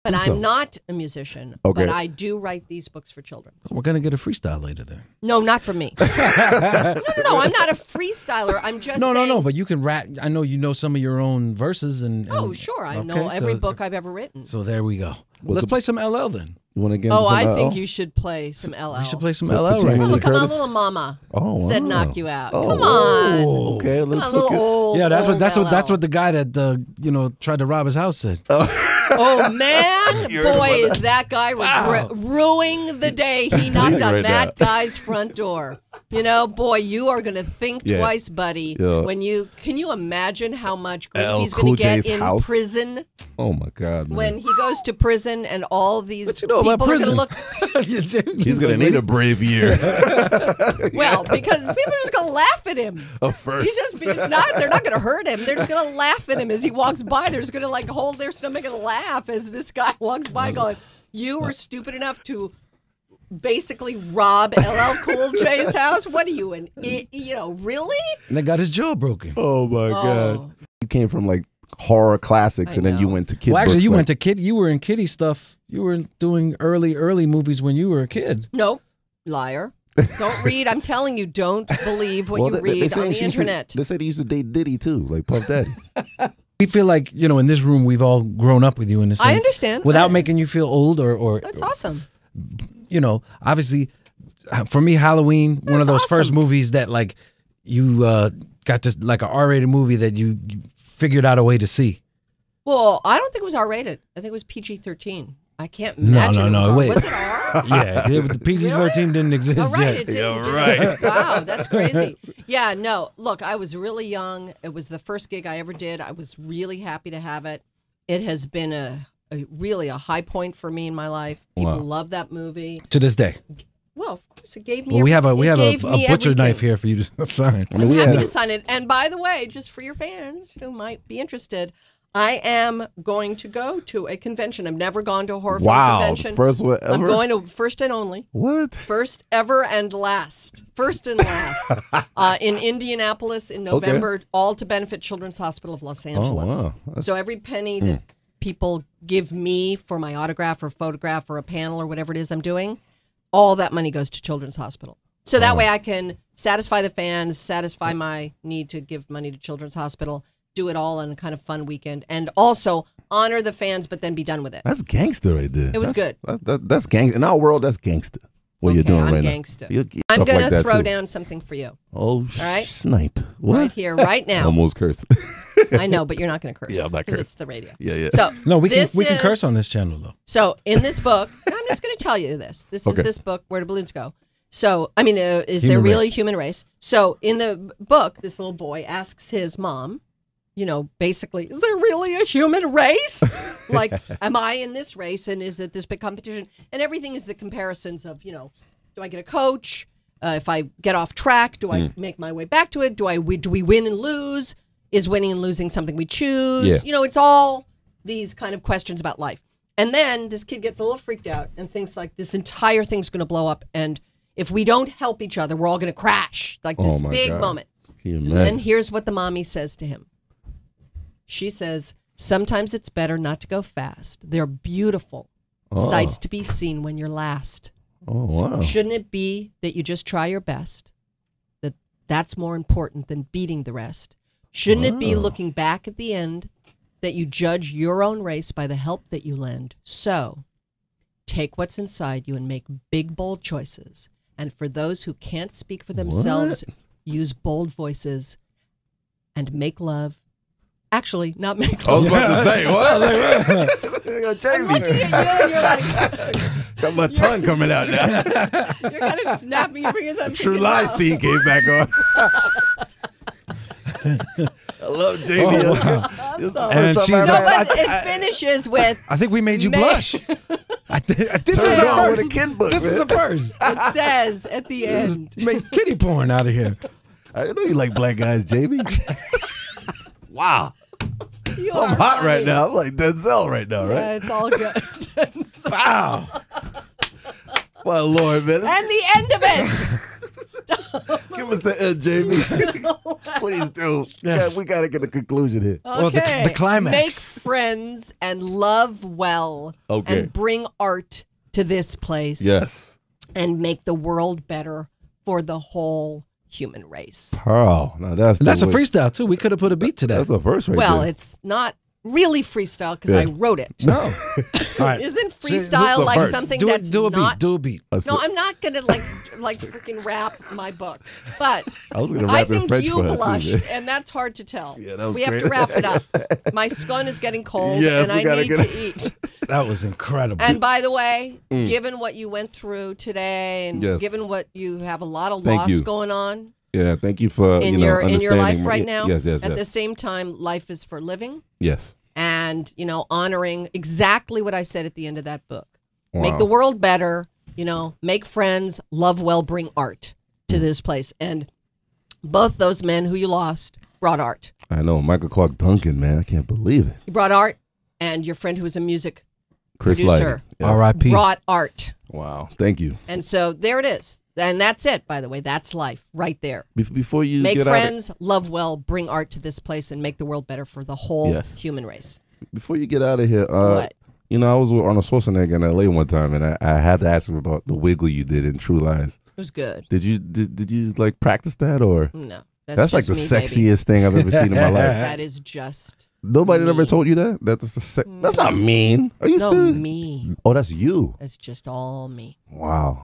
And I'm not a musician, but I do write these books for children. We're going to get a freestyle later then. No, not for me. No, I'm not a freestyler. I'm just saying. No, but you can rap. I know you know some of your own verses. Oh, sure. I know every book I've ever written. So there we go. Let's play some LL then. You want to get I think you should play some LL. We should play some LL right now. Come on, little mama. Said knock you out. Come on. Okay, let's come on, little old. Yeah, that's what the guy that tried to rob his house said. Oh man, boy, is that guy ruining the day he knocked on that guy's front door. You know, boy, you are going to think twice, buddy. Yeah. Can you imagine how much grief he's going to get in prison? Oh my God, man. When he goes to prison and all these people are going to look. He's going to need a brave year. Well, because people are just going to laugh at him. First. They're not going to hurt him. They're just going to laugh at him as he walks by. They're just going to hold their stomach and laugh as this guy walks by going, you were stupid enough to basically rob LL Cool J's house? What are you, really? And they got his jaw broken. Oh, my God. You came from, horror classics, and then you went to kid Well, actually, books, you went to kid. You were in kiddie stuff. You were doing early movies when you were a kid. Nope. Liar. Don't read. I'm telling you, don't believe what you read on the internet. They said he used to date Diddy, too, like Puff Daddy. We feel like, in this room, we've all grown up with you in a sense. I understand. Without making you feel old or That's awesome. Obviously, for me, Halloween, one of those first movies that, you got to, an R-rated movie that you figured out a way to see. Well, I don't think it was R-rated. I think it was PG-13. I can't imagine. No, wait. Was it R? Yeah, the PG-13 didn't exist yet. Right. Wow, that's crazy. Yeah, no. Look, I was really young. It was the first gig I ever did. I was really happy to have it. It has been really a high point for me in my life. People love that movie. To this day. Well, of course, it gave me. Well, we have a butcher everything. knife here for you to sign. I'm happy to sign it. And by the way, just for your fans who might be interested, I am going to go to a convention. I've never gone to a horror film convention. First one ever? I'm going to first and only. What? First ever and last. First and last. In Indianapolis in November, all to benefit Children's Hospital of Los Angeles. Oh, wow. So every penny that people give me for my autograph or photograph or a panel or whatever it is I'm doing, all that money goes to Children's Hospital. So that way I can satisfy the fans, satisfy my need to give money to Children's Hospital, do it all on a kind of fun weekend, and also honor the fans, but then be done with it. That's gangster right there. It was good. That's gangster. In our world, that's gangster. What you're doing right gangster. now. I'm going to throw down something for you. Oh, all right? Snipe. What? Right here, right now. Almost cursed. I know, but you're not going to curse. Yeah, I'm not cursing. It's the radio. Yeah. So no, we can curse on this channel, though. So in this book, I'm just going to tell you this. This is this book, Where Do Balloons Go? So, I mean, is there really a human race? So in the book, this little boy asks his mom, basically, is there really a human race? Am I in this race, and is it this big competition? And everything is the comparisons of, do I get a coach? If I get off track, do I make my way back to it? Do we win and lose? Is winning and losing something we choose? Yeah. It's all these kind of questions about life. And then this kid gets a little freaked out and thinks this entire thing's going to blow up. And if we don't help each other, we're all going to crash. This big moment. And then here's what the mommy says to him. She says, sometimes it's better not to go fast. They're beautiful sights to be seen when you're last. Oh, wow. Shouldn't it be that you just try your best? That's more important than beating the rest. Shouldn't it be looking back at the end that you judge your own race by the help that you lend? So take what's inside you and make big, bold choices. And for those who can't speak for themselves, use bold voices and make love. Actually, not make love. I was about to say, what? I'm looking at you, you're like... Got my tongue coming out now. You're kind of snapping your fingers. True Lies scene came back on. I love Jamie. And it finishes with... I think we made you blush. I think this is on with a kid book. This is a first. It says at the end. Make kitty porn out of here. I know you like black guys, Jamie. Wow. I'm hot right now. I'm like Denzel right now, right? Yeah, it's all good. Wow. My Lord, man. And the end of it. Stop. Give us the end, Jamie. Please do. Yeah, we got to get a conclusion here. Okay. Well, the climax. Make friends and love well. Okay. And bring art to this place. Yes. And make the world better for the whole human race. Pearl. Now that's a freestyle too. We could have put a beat to that. That's a verse right there. Well, it's not really freestyle because I wrote it. No. All right. Isn't freestyle like verse. something Do that's a not... beat. Do a beat. No, I'm not going to like freaking rap my book. But I was gonna rap in think French you for her, too, blushed, man. and that's hard to tell. Yeah, that was we have great. to wrap it up. My scone is getting cold, Yes, and we I gotta need get to eat. That was incredible. And by the way, given what you went through today, and Yes. given what you have a lot of Thank loss you. going on Yeah, thank you for in your life understanding right me. now. Yes, yes, At yes. the same time, life is for living. Yes. And, honoring exactly what I said at the end of that book. Wow. Make the world better, make friends, love well, bring art to this place. And both those men who you lost brought art. I know. Michael Clark Duncan, man. I can't believe it. He brought art, and your friend who was a music Chris producer Yes. R.I.P. brought art. Wow. Thank you. And so there it is. And that's it, by the way. That's life right there. Before you Make get friends, love well, bring art to this place, and make the world better for the whole human race. before you get out of here, What? I was on a Schwarzenegger in LA one time, and I had to ask him about the wiggle you did in True Lies. It was good. Did you like practice that, or No. that's like the just me, baby. sexiest thing I've ever seen in my life? That is just Nobody me. ever told you that? That's not mean. Are you no serious? me. Oh, that's you. That's just all me. Wow.